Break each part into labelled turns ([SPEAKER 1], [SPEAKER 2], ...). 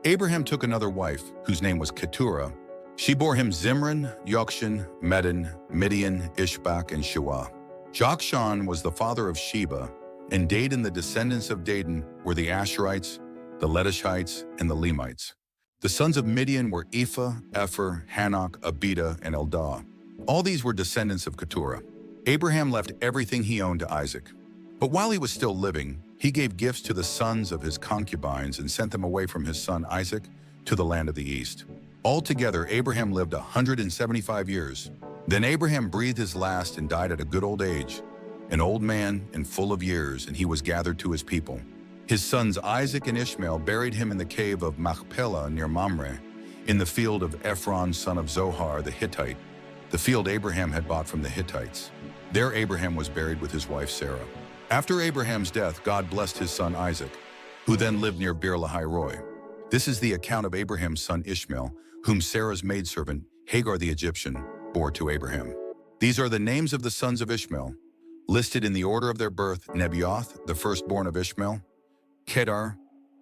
[SPEAKER 1] Abraham took another wife, whose name was Keturah. She bore him Zimran, Yokshan, Medan, Midian, Ishbak, and Shuah. Jokshan was the father of Sheba, and Dedan, the descendants of Dedan, were the Asherites, the Letishites, and the Lemites. The sons of Midian were Ephah, Epher, Hanok, Abida, and Eldah. All these were descendants of Keturah. Abraham left everything he owned to Isaac. But while he was still living, he gave gifts to the sons of his concubines and sent them away from his son Isaac to the land of the east. Altogether, Abraham lived 175 years. Then Abraham breathed his last and died at a good old age, an old man and full of years, and he was gathered to his people. His sons Isaac and Ishmael buried him in the cave of Machpelah near Mamre, in the field of Ephron son of Zohar the Hittite, the field Abraham had bought from the Hittites. There Abraham was buried with his wife Sarah. After Abraham's death, God blessed his son Isaac, who then lived near Beer-lahai-roi. This is the account of Abraham's son Ishmael, whom Sarah's maidservant, Hagar the Egyptian, bore to Abraham. These are the names of the sons of Ishmael, listed in the order of their birth: Nebaioth, the firstborn of Ishmael, Kedar,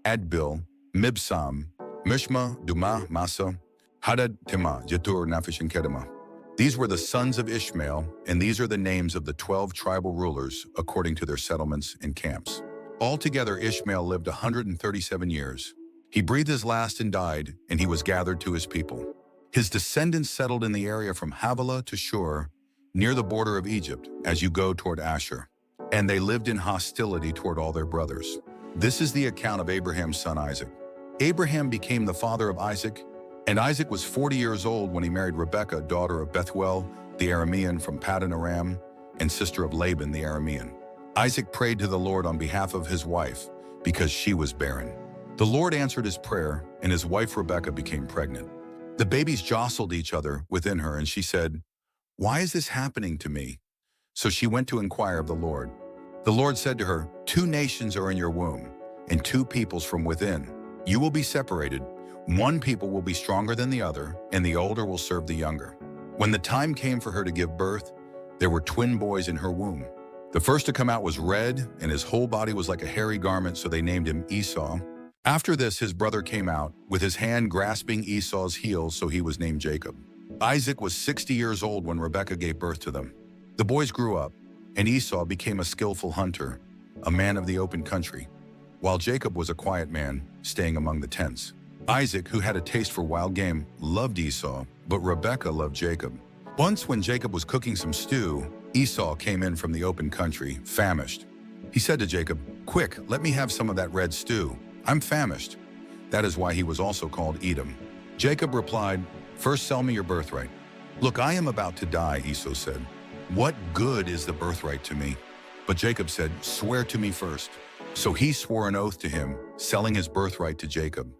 [SPEAKER 1] Adbil, Mibsam, Mishma, Dumah, Massa, Hadad, Tema, Jetur, Naphish, and Kedemah. These were the sons of Ishmael, and these are the names of the 12 tribal rulers according to their settlements and camps. Altogether, Ishmael lived 137 years. He breathed his last and died, and he was gathered to his people. His descendants settled in the area from Havilah to Shur, near the border of Egypt, as you go toward Asher. And they lived in hostility toward all their brothers. This is the account of Abraham's son Isaac. Abraham became the father of Isaac, and Isaac was 40 years old when he married Rebekah, daughter of Bethuel, the Aramean from Paddan Aram, and sister of Laban, the Aramean. Isaac prayed to the Lord on behalf of his wife, because she was barren. The Lord answered his prayer, and his wife Rebekah became pregnant. The babies jostled each other within her, and she said, "Why is this happening to me?" So she went to inquire of the Lord. The Lord said to her, "Two nations are in your womb, and two peoples from within. You will be separated. One people will be stronger than the other, and the older will serve the younger." When the time came for her to give birth, there were twin boys in her womb. The first to come out was red, and his whole body was like a hairy garment, so they named him Esau. After this, his brother came out, with his hand grasping Esau's heel, so he was named Jacob. Isaac was 60 years old when Rebekah gave birth to them. The boys grew up, and Esau became a skillful hunter, a man of the open country, while Jacob was a quiet man, staying among the tents. Isaac, who had a taste for wild game, loved Esau, but Rebekah loved Jacob. Once when Jacob was cooking some stew, Esau came in from the open country, famished. He said to Jacob, "Quick, let me have some of that red stew. I'm famished." That is why he was also called Edom. Jacob replied, "First sell me your birthright." "Look, I am about to die," Esau said. "What good is the birthright to me?" But Jacob said, "Swear to me first." So he swore an oath to him, selling his birthright to Jacob.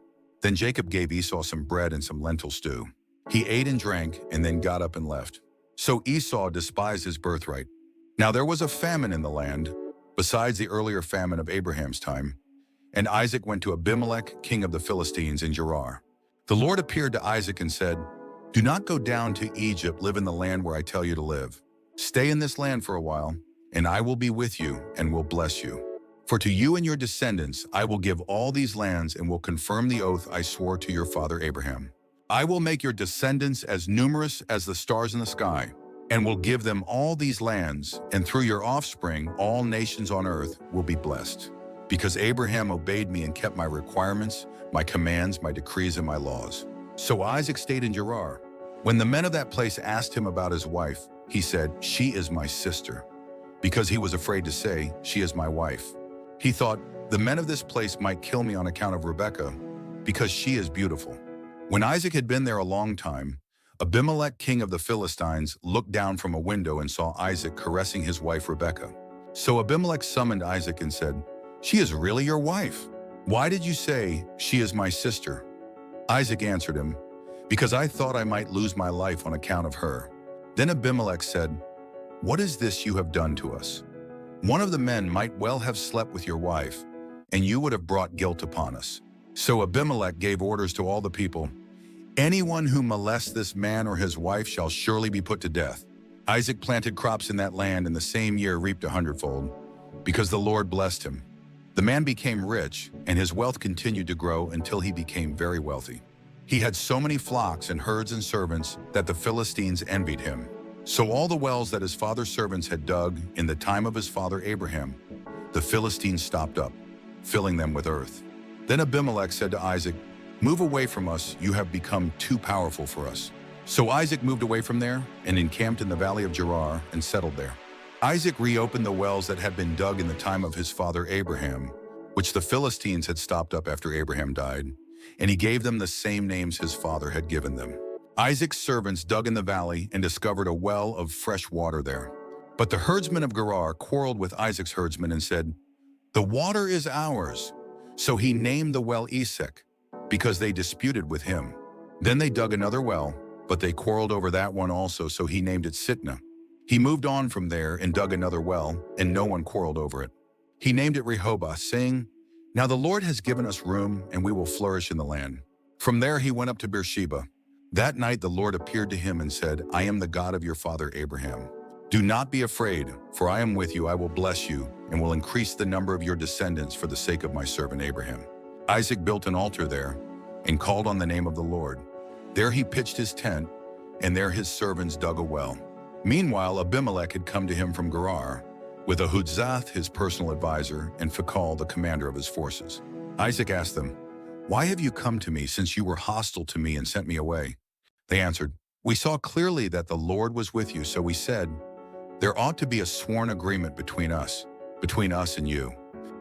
[SPEAKER 1] Then Jacob gave Esau some bread and some lentil stew. He ate and drank, and then got up and left. So Esau despised his birthright. Now there was a famine in the land, besides the earlier famine of Abraham's time, and Isaac went to Abimelech, king of the Philistines, in Gerar. The Lord appeared to Isaac and said, "Do not go down to Egypt, live in the land where I tell you to live. Stay in this land for a while, and I will be with you and will bless you. For to you and your descendants I will give all these lands and will confirm the oath I swore to your father Abraham. I will make your descendants as numerous as the stars in the sky, and will give them all these lands, and through your offspring all nations on earth will be blessed. Because Abraham obeyed me and kept my requirements, my commands, my decrees, and my laws." So Isaac stayed in Gerar. When the men of that place asked him about his wife, he said, "She is my sister," because he was afraid to say, "She is my wife." He thought, "The men of this place might kill me on account of Rebekah, because she is beautiful." When Isaac had been there a long time, Abimelech, king of the Philistines, looked down from a window and saw Isaac caressing his wife Rebekah. So Abimelech summoned Isaac and said, "She is really your wife. Why did you say, 'She is my sister'?" Isaac answered him, "Because I thought I might lose my life on account of her." Then Abimelech said, "What is this you have done to us? One of the men might well have slept with your wife, and you would have brought guilt upon us." So Abimelech gave orders to all the people, "Anyone who molests this man or his wife shall surely be put to death." Isaac planted crops in that land, and the same year reaped 100-fold, because the Lord blessed him. The man became rich, and his wealth continued to grow until he became very wealthy. He had so many flocks and herds and servants that the Philistines envied him. So all the wells that his father's servants had dug in the time of his father Abraham, the Philistines stopped up, filling them with earth. Then Abimelech said to Isaac, "Move away from us, you have become too powerful for us." So Isaac moved away from there and encamped in the valley of Gerar and settled there. Isaac reopened the wells that had been dug in the time of his father Abraham, which the Philistines had stopped up after Abraham died, and he gave them the same names his father had given them. Isaac's servants dug in the valley and discovered a well of fresh water there. But the herdsmen of Gerar quarreled with Isaac's herdsmen and said, "The water is ours." So he named the well Esek, because they disputed with him. Then they dug another well, but they quarreled over that one also, so he named it Sitnah. He moved on from there and dug another well, and no one quarreled over it. He named it Rehoboth, saying, "Now the Lord has given us room, and we will flourish in the land." From there he went up to Beersheba. That night the Lord appeared to him and said, "I am the God of your father Abraham. Do not be afraid, for I am with you. I will bless you, and will increase the number of your descendants for the sake of my servant Abraham." Isaac built an altar there and called on the name of the Lord. There he pitched his tent, and there his servants dug a well. Meanwhile, Abimelech had come to him from Gerar, with Ahuzzath, his personal advisor, and Phicol, the commander of his forces. Isaac asked them, "Why have you come to me, since you were hostile to me and sent me away?" They answered, "We saw clearly that the Lord was with you, so we said, 'There ought to be a sworn agreement between us and you.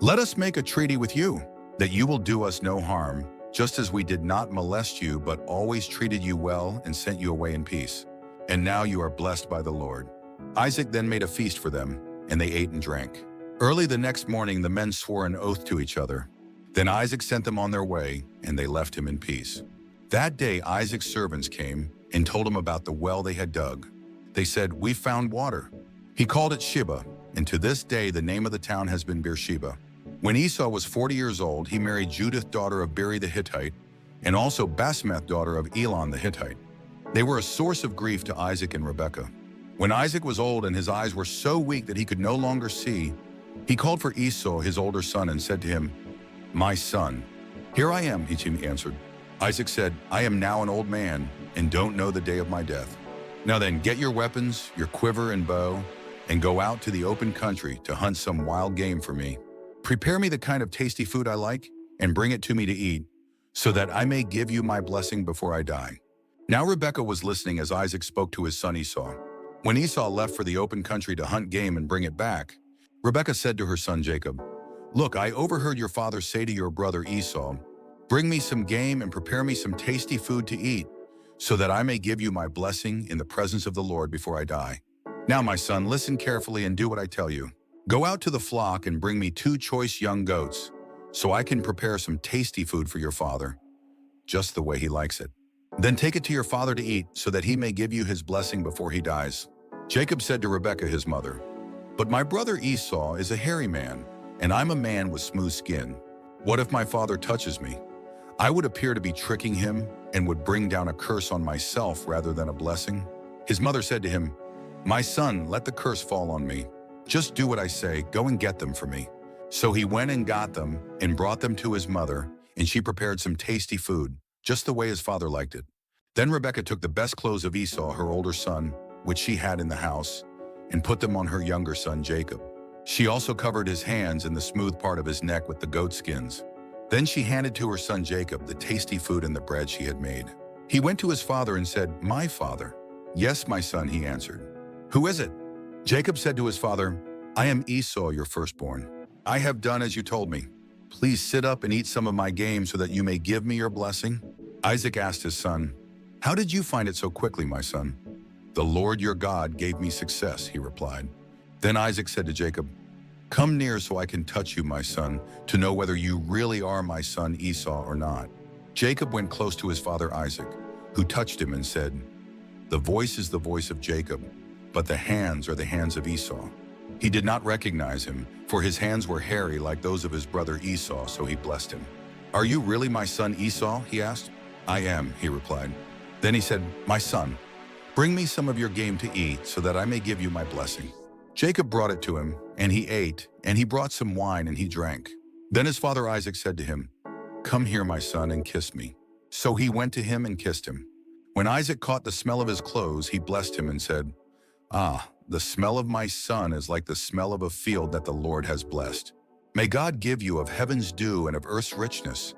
[SPEAKER 1] Let us make a treaty with you, that you will do us no harm, just as we did not molest you, but always treated you well and sent you away in peace. And now you are blessed by the Lord.'" Isaac then made a feast for them, and they ate and drank. Early the next morning the men swore an oath to each other. Then Isaac sent them on their way, and they left him in peace. That day Isaac's servants came and told him about the well they had dug. They said, "We found water." He called it Sheba, and to this day the name of the town has been Beersheba. When Esau was 40 years old, he married Judith, daughter of Beri the Hittite, and also Basmath, daughter of Elon the Hittite. They were a source of grief to Isaac and Rebekah. When Isaac was old and his eyes were so weak that he could no longer see, he called for Esau, his older son, and said to him, "My son." "Here I am," he answered. Isaac said, "I am now an old man and don't know the day of my death. Now then, get your weapons, your quiver and bow, and go out to the open country to hunt some wild game for me. Prepare me the kind of tasty food I like and bring it to me to eat, so that I may give you my blessing before I die." Now Rebekah was listening as Isaac spoke to his son Esau. When Esau left for the open country to hunt game and bring it back, Rebekah said to her son Jacob, "Look, I overheard your father say to your brother Esau, 'Bring me some game and prepare me some tasty food to eat, so that I may give you my blessing in the presence of the Lord before I die.' Now, my son, listen carefully and do what I tell you. Go out to the flock and bring me 2 choice young goats, so I can prepare some tasty food for your father, just the way he likes it. Then take it to your father to eat, so that he may give you his blessing before he dies." Jacob said to Rebekah his mother, "But my brother Esau is a hairy man, and I'm a man with smooth skin. What if my father touches me? I would appear to be tricking him and would bring down a curse on myself rather than a blessing." His mother said to him, "My son, let the curse fall on me. Just do what I say, go and get them for me." So he went and got them and brought them to his mother, and she prepared some tasty food, just the way his father liked it. Then Rebekah took the best clothes of Esau, her older son, which she had in the house, and put them on her younger son Jacob. She also covered his hands and the smooth part of his neck with the goat skins. Then she handed to her son Jacob the tasty food and the bread she had made. He went to his father and said, "My father." "Yes, my son," he answered. "Who is it?" Jacob said to his father, "I am Esau, your firstborn. I have done as you told me. Please sit up and eat some of my game so that you may give me your blessing." Isaac asked his son, "How did you find it so quickly, my son?" "The Lord your God gave me success," he replied. Then Isaac said to Jacob, "Come near so I can touch you, my son, to know whether you really are my son Esau or not." Jacob went close to his father Isaac, who touched him and said, "The voice is the voice of Jacob, but the hands are the hands of Esau." He did not recognize him, for his hands were hairy like those of his brother Esau, so he blessed him. "Are you really my son Esau?" he asked. "I am," he replied. Then he said, "My son, bring me some of your game to eat, so that I may give you my blessing." Jacob brought it to him, and he ate, and he brought some wine, and he drank. Then his father Isaac said to him, "Come here, my son, and kiss me." So he went to him and kissed him. When Isaac caught the smell of his clothes, he blessed him and said, "Ah, the smell of my son is like the smell of a field that the Lord has blessed. May God give you of heaven's dew and of earth's richness,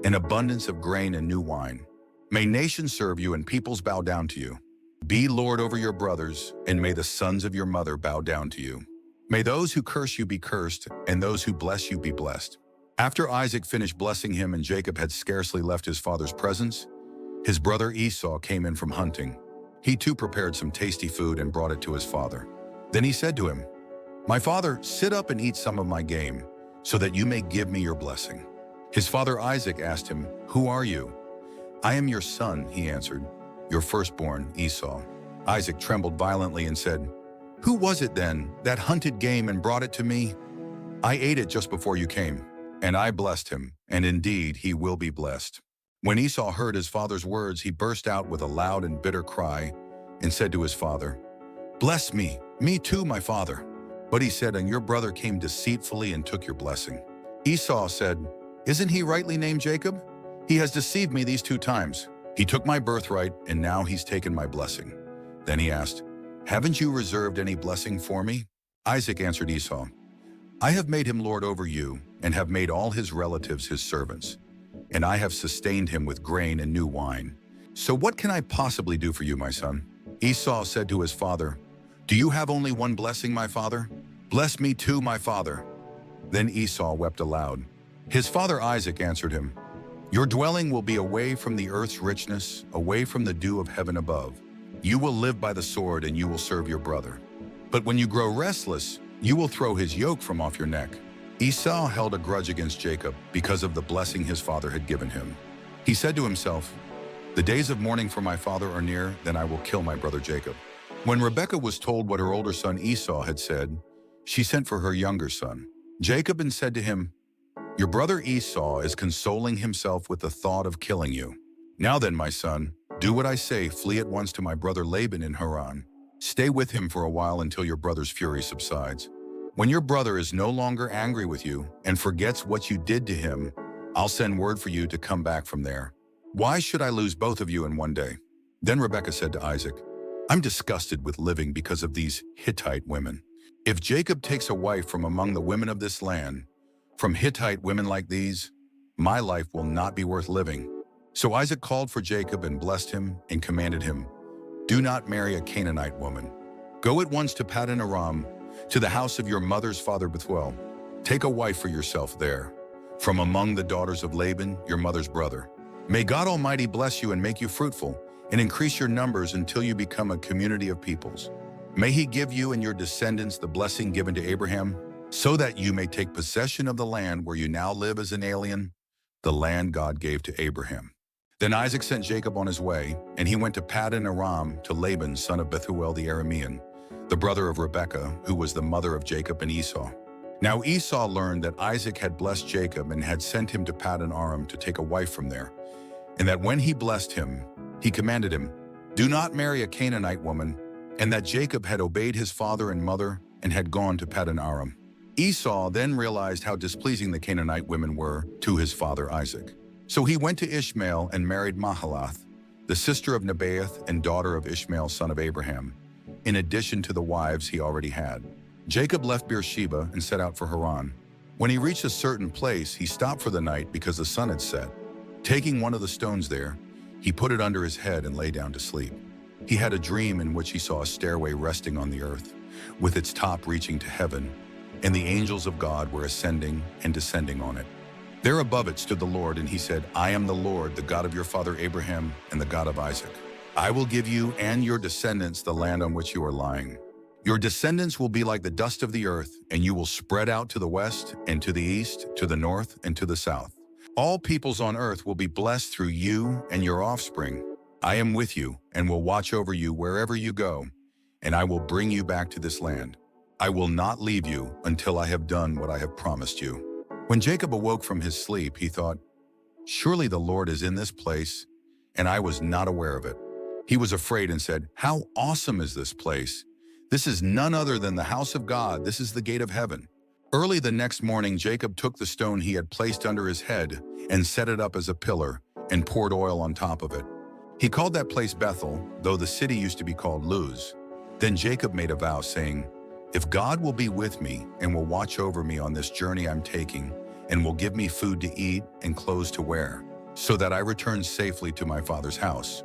[SPEAKER 1] an abundance of grain and new wine. May nations serve you and peoples bow down to you. Be Lord over your brothers, and may the sons of your mother bow down to you. May those who curse you be cursed, and those who bless you be blessed." After Isaac finished blessing him and Jacob had scarcely left his father's presence, his brother Esau came in from hunting. He too prepared some tasty food and brought it to his father. Then he said to him, "My father, sit up and eat some of my game, so that you may give me your blessing." His father Isaac asked him, "Who are you?" "I am your son," he answered, "your firstborn, Esau." Isaac trembled violently and said, "Who was it then that hunted game and brought it to me? I ate it just before you came, and I blessed him, and indeed he will be blessed." When Esau heard his father's words, he burst out with a loud and bitter cry and said to his father, "Bless me, me too, my father." But he said, "And your brother came deceitfully and took your blessing." Esau said, "Isn't he rightly named Jacob? He has deceived me these 2 times. He took my birthright, and now he's taken my blessing." Then he asked, "Haven't you reserved any blessing for me?" Isaac answered Esau, "I have made him lord over you, and have made all his relatives his servants, and I have sustained him with grain and new wine. So what can I possibly do for you, my son?" Esau said to his father, "Do you have only one blessing, my father? Bless me too, my father." Then Esau wept aloud. His father Isaac answered him, "Your dwelling will be away from the earth's richness, away from the dew of heaven above. You will live by the sword, and you will serve your brother. But when you grow restless, you will throw his yoke from off your neck." Esau held a grudge against Jacob because of the blessing his father had given him. He said to himself, "The days of mourning for my father are near, then I will kill my brother Jacob." When Rebekah was told what her older son Esau had said, she sent for her younger son, Jacob, and said to him, "Your brother Esau is consoling himself with the thought of killing you. Now then, my son, do what I say, flee at once to my brother Laban in Haran. Stay with him for a while until your brother's fury subsides. When your brother is no longer angry with you and forgets what you did to him, I'll send word for you to come back from there. Why should I lose both of you in one day?" Then Rebekah said to Isaac, "I'm disgusted with living because of these Hittite women. If Jacob takes a wife from among the women of this land, from Hittite women like these, my life will not be worth living." So Isaac called for Jacob and blessed him and commanded him, "Do not marry a Canaanite woman. Go at once to Paddan Aram, to the house of your mother's father Bethuel. Take a wife for yourself there, from among the daughters of Laban, your mother's brother. May God Almighty bless you and make you fruitful, and increase your numbers until you become a community of peoples. May he give you and your descendants the blessing given to Abraham, so that you may take possession of the land where you now live as an alien, the land God gave to Abraham." Then Isaac sent Jacob on his way, and he went to Paddan Aram to Laban, son of Bethuel the Aramean, the brother of Rebekah, who was the mother of Jacob and Esau. Now Esau learned that Isaac had blessed Jacob and had sent him to Paddan Aram to take a wife from there, and that when he blessed him, he commanded him, "Do not marry a Canaanite woman," and that Jacob had obeyed his father and mother and had gone to Paddan Aram. Esau then realized how displeasing the Canaanite women were to his father Isaac. So he went to Ishmael and married Mahalath, the sister of Nebaioth and daughter of Ishmael, son of Abraham, in addition to the wives he already had. Jacob left Beersheba and set out for Haran. When he reached a certain place, he stopped for the night because the sun had set. Taking one of the stones there, he put it under his head and lay down to sleep. He had a dream in which he saw a stairway resting on the earth, with its top reaching to heaven, and the angels of God were ascending and descending on it. There above it stood the Lord, and he said, "I am the Lord, the God of your father Abraham and the God of Isaac. I will give you and your descendants the land on which you are lying. Your descendants will be like the dust of the earth, and you will spread out to the west and to the east, to the north and to the south. All peoples on earth will be blessed through you and your offspring. I am with you and will watch over you wherever you go, and I will bring you back to this land. I will not leave you until I have done what I have promised you." When Jacob awoke from his sleep, he thought, "Surely the Lord is in this place, and I was not aware of it." He was afraid and said, "How awesome is this place! This is none other than the house of God. This is the gate of heaven." Early the next morning, Jacob took the stone he had placed under his head and set it up as a pillar and poured oil on top of it. He called that place Bethel, though the city used to be called Luz. Then Jacob made a vow, saying, "If God will be with me and will watch over me on this journey I'm taking, and will give me food to eat and clothes to wear, so that I return safely to my father's house,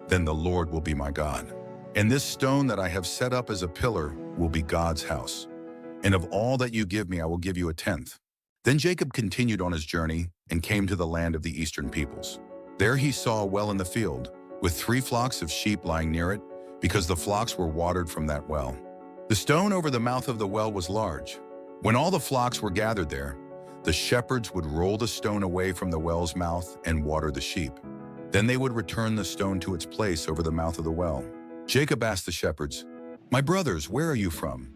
[SPEAKER 1] then the Lord will be my God. And this stone that I have set up as a pillar will be God's house. And of all that you give me, I will give you a tenth." Then Jacob continued on his journey and came to the land of the eastern peoples. There he saw a well in the field, with 3 flocks of sheep lying near it, because the flocks were watered from that well. The stone over the mouth of the well was large. When all the flocks were gathered there, the shepherds would roll the stone away from the well's mouth and water the sheep. Then they would return the stone to its place over the mouth of the well. Jacob asked the shepherds, "My brothers, where are you from?"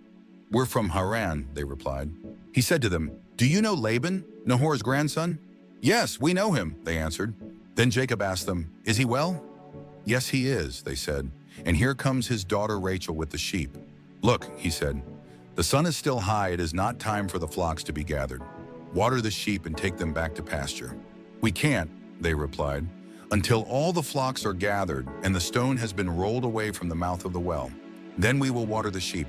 [SPEAKER 1] "We're from Haran," they replied. He said to them, "Do you know Laban, Nahor's grandson?" "Yes, we know him," they answered. Then Jacob asked them, "Is he well?" "Yes, he is," they said, "and here comes his daughter Rachel with the sheep." "Look," he said, "the sun is still high. It is not time for the flocks to be gathered. Water the sheep and take them back to pasture." "We can't," they replied, "until all the flocks are gathered and the stone has been rolled away from the mouth of the well. Then we will water the sheep."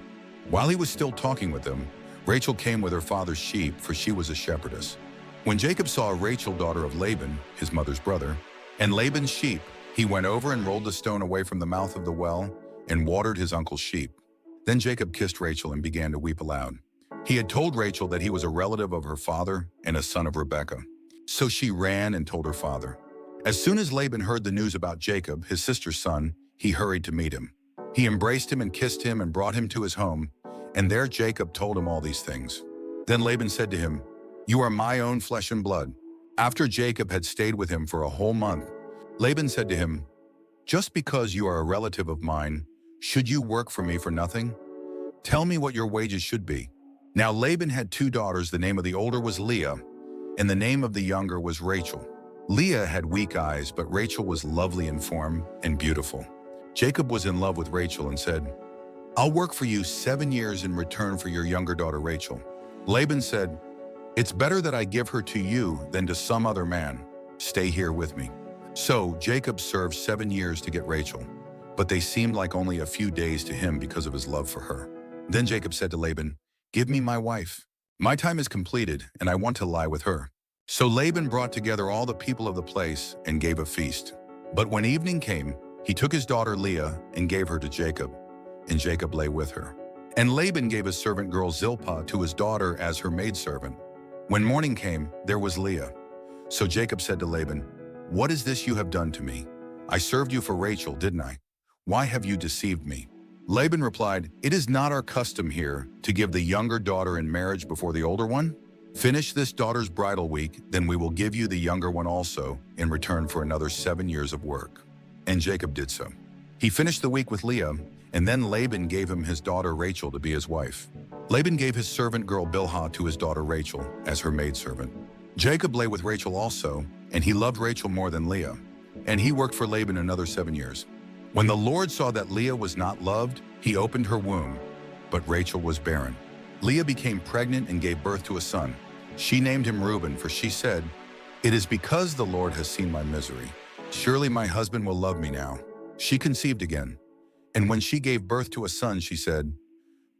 [SPEAKER 1] While he was still talking with them, Rachel came with her father's sheep, for she was a shepherdess. When Jacob saw Rachel, daughter of Laban, his mother's brother, and Laban's sheep, he went over and rolled the stone away from the mouth of the well and watered his uncle's sheep. Then Jacob kissed Rachel and began to weep aloud. He had told Rachel that he was a relative of her father and a son of Rebekah. So she ran and told her father. As soon as Laban heard the news about Jacob, his sister's son, he hurried to meet him. He embraced him and kissed him and brought him to his home, and there Jacob told him all these things. Then Laban said to him, "You are my own flesh and blood." After Jacob had stayed with him for a whole month, Laban said to him, "Just because you are a relative of mine, should you work for me for nothing? Tell me what your wages should be." Now Laban had 2 daughters. The name of the older was Leah, and the name of the younger was Rachel. Leah had weak eyes, but Rachel was lovely in form and beautiful. Jacob was in love with Rachel and said, "I'll work for you 7 years in return for your younger daughter Rachel." Laban said, "It's better that I give her to you than to some other man. Stay here with me." So Jacob served 7 years to get Rachel, but they seemed like only a few days to him because of his love for her. Then Jacob said to Laban, "Give me my wife. My time is completed, and I want to lie with her." So Laban brought together all the people of the place and gave a feast. But when evening came, he took his daughter Leah and gave her to Jacob, and Jacob lay with her. And Laban gave his servant girl Zilpah to his daughter as her maidservant. When morning came, there was Leah. So Jacob said to Laban, "What is this you have done to me? I served you for Rachel, didn't I? Why have you deceived me?" Laban replied, "It is not our custom here to give the younger daughter in marriage before the older one. Finish this daughter's bridal week, then we will give you the younger one also in return for another 7 years of work." And Jacob did so. He finished the week with Leah, and then Laban gave him his daughter Rachel to be his wife. Laban gave his servant girl Bilhah to his daughter Rachel as her maidservant. Jacob lay with Rachel also, and he loved Rachel more than Leah, and he worked for Laban another 7 years. When the Lord saw that Leah was not loved, he opened her womb, but Rachel was barren. Leah became pregnant and gave birth to a son. She named him Reuben, for she said, "It is because the Lord has seen my misery. Surely my husband will love me now." She conceived again, and when she gave birth to a son, she said,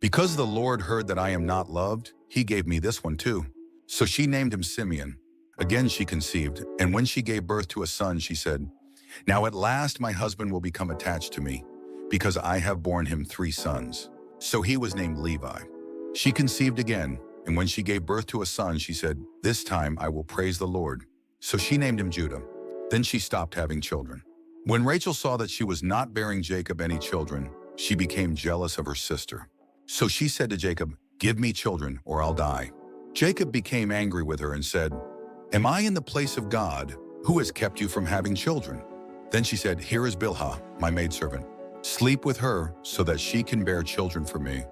[SPEAKER 1] "Because the Lord heard that I am not loved, he gave me this one too." So she named him Simeon. Again she conceived, and when she gave birth to a son, she said, "Now at last my husband will become attached to me, because I have borne him 3 sons." So he was named Levi. She conceived again, and when she gave birth to a son, she said, "This time I will praise the Lord." So she named him Judah. Then she stopped having children. When Rachel saw that she was not bearing Jacob any children, she became jealous of her sister. So she said to Jacob, "Give me children, or I'll die." Jacob became angry with her and said, "Am I in the place of God, who has kept you from having children?" Then she said, "Here is Bilhah, my maidservant. Sleep with her so that she can bear children for me,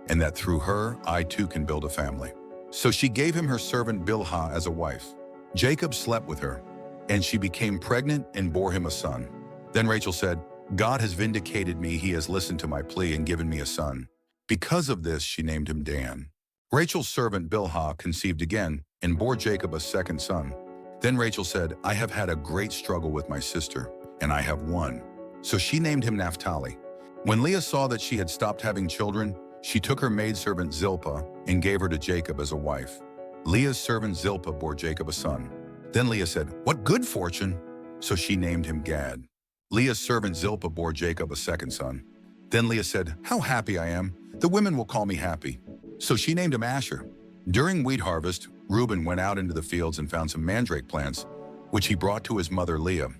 [SPEAKER 1] and that through her I too can build a family." So she gave him her servant Bilhah as a wife. Jacob slept with her, and she became pregnant and bore him a son. Then Rachel said, "God has vindicated me. He has listened to my plea and given me a son." Because of this, she named him Dan. Rachel's servant Bilhah conceived again and bore Jacob a second son. Then Rachel said, I have had a great struggle with my sister, and I have won. So she named him Naphtali. When Leah saw that she had stopped having children, she took her maidservant Zilpah and gave her to Jacob as a wife. Leah's servant Zilpah bore Jacob a son. Then Leah said, What good fortune! So she named him Gad. Leah's servant Zilpah bore Jacob a second son. Then Leah said, How happy I am! The women will call me happy. So she named him Asher. During wheat harvest, Reuben went out into the fields and found some mandrake plants, which he brought to his mother Leah.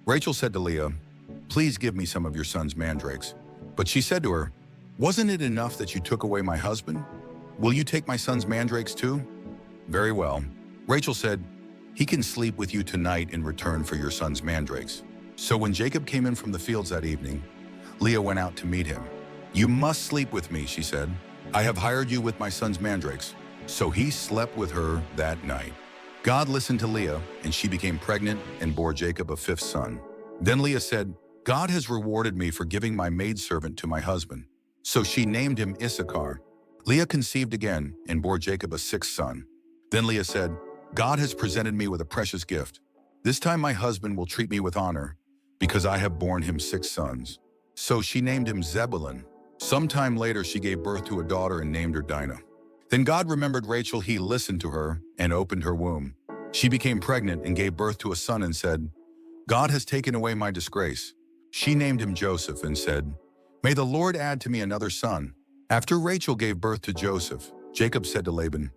[SPEAKER 1] Rachel said to Leah, Please give me some of your son's mandrakes. But she said to her, Wasn't it enough that you took away my husband? Will you take my son's mandrakes too? Very well. Rachel said, He can sleep with you tonight in return for your son's mandrakes. So when Jacob came in from the fields that evening, Leah went out to meet him. You must sleep with me, she said. I have hired you with my son's mandrakes. So he slept with her that night. God listened to Leah, and she became pregnant and bore Jacob a fifth son. Then Leah said, God has rewarded me for giving my maidservant to my husband. So she named him Issachar. Leah conceived again and bore Jacob a sixth son. Then Leah said, God has presented me with a precious gift. This time my husband will treat me with honor, because I have borne him six sons. So she named him Zebulun. Sometime later she gave birth to a daughter and named her Dinah. Then God remembered Rachel. He listened to her and opened her womb. She became pregnant and gave birth to a son and said, God has taken away my disgrace. She named him Joseph and said, May the Lord add to me another son. After Rachel gave birth to Joseph, Jacob said to Laban,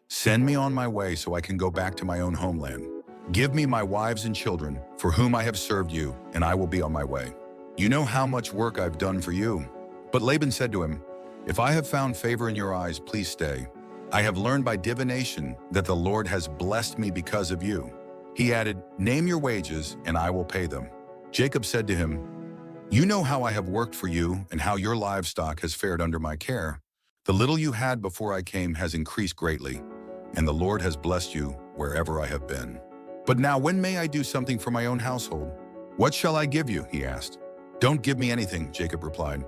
[SPEAKER 1] Send me on my way so I can go back to my own homeland. Give me my wives and children, for whom I have served you, and I will be on my way. You know how much work I've done for you. But Laban said to him, If I have found favor in your eyes, please stay. I have learned by divination that the Lord has blessed me because of you. He added, Name your wages, and I will pay them. Jacob said to him, You know how I have worked for you and how your livestock has fared under my care. The little you had before I came has increased greatly, and the Lord has blessed you wherever I have been. But now when may I do something for my own household? What shall I give you? He asked. Don't give me anything, Jacob replied.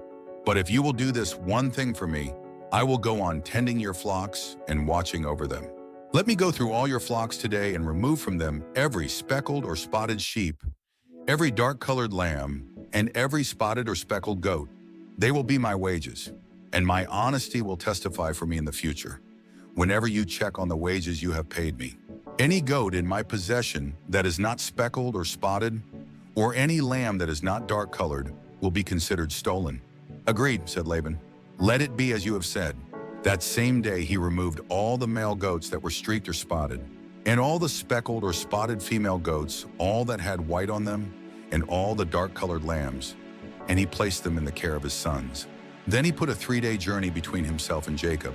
[SPEAKER 1] But if you will do this one thing for me, I will go on tending your flocks and watching over them. Let me go through all your flocks today and remove from them every speckled or spotted sheep, every dark-colored lamb, and every spotted or speckled goat. They will be my wages, and my honesty will testify for me in the future, whenever you check on the wages you have paid me. Any goat in my possession that is not speckled or spotted, or any lamb that is not dark-colored, will be considered stolen. Agreed, said Laban. Let it be as you have said. That same day he removed all the male goats that were streaked or spotted, and all the speckled or spotted female goats, all that had white on them, and all the dark-colored lambs, and he placed them in the care of his sons. Then he put a 3-day journey between himself and Jacob,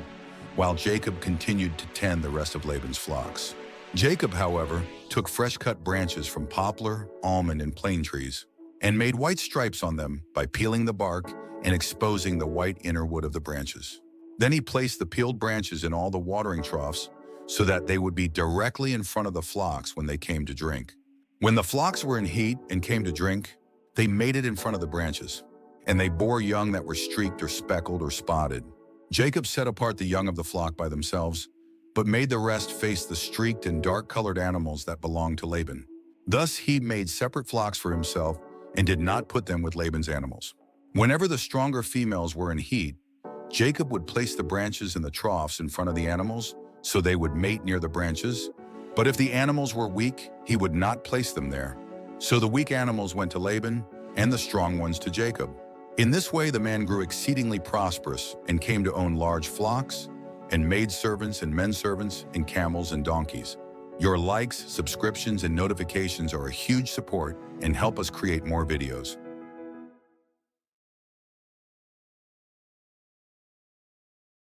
[SPEAKER 1] while Jacob continued to tend the rest of Laban's flocks. Jacob, however, took fresh-cut branches from poplar, almond, and plane trees, and made white stripes on them by peeling the bark and exposing the white inner wood of the branches. Then he placed the peeled branches in all the watering troughs so that they would be directly in front of the flocks when they came to drink. When the flocks were in heat and came to drink, they mated in front of the branches, and they bore young that were streaked or speckled or spotted. Jacob set apart the young of the flock by themselves, but made the rest face the streaked and dark-colored animals that belonged to Laban. Thus he made separate flocks for himself and did not put them with Laban's animals. Whenever the stronger females were in heat, Jacob would place the branches in the troughs in front of the animals so they would mate near the branches. But if the animals were weak, he would not place them there. So the weak animals went to Laban and the strong ones to Jacob. In this way the man grew exceedingly prosperous and came to own large flocks and maidservants and menservants and camels and donkeys. Your likes, subscriptions, and notifications are a huge support and help us create more videos.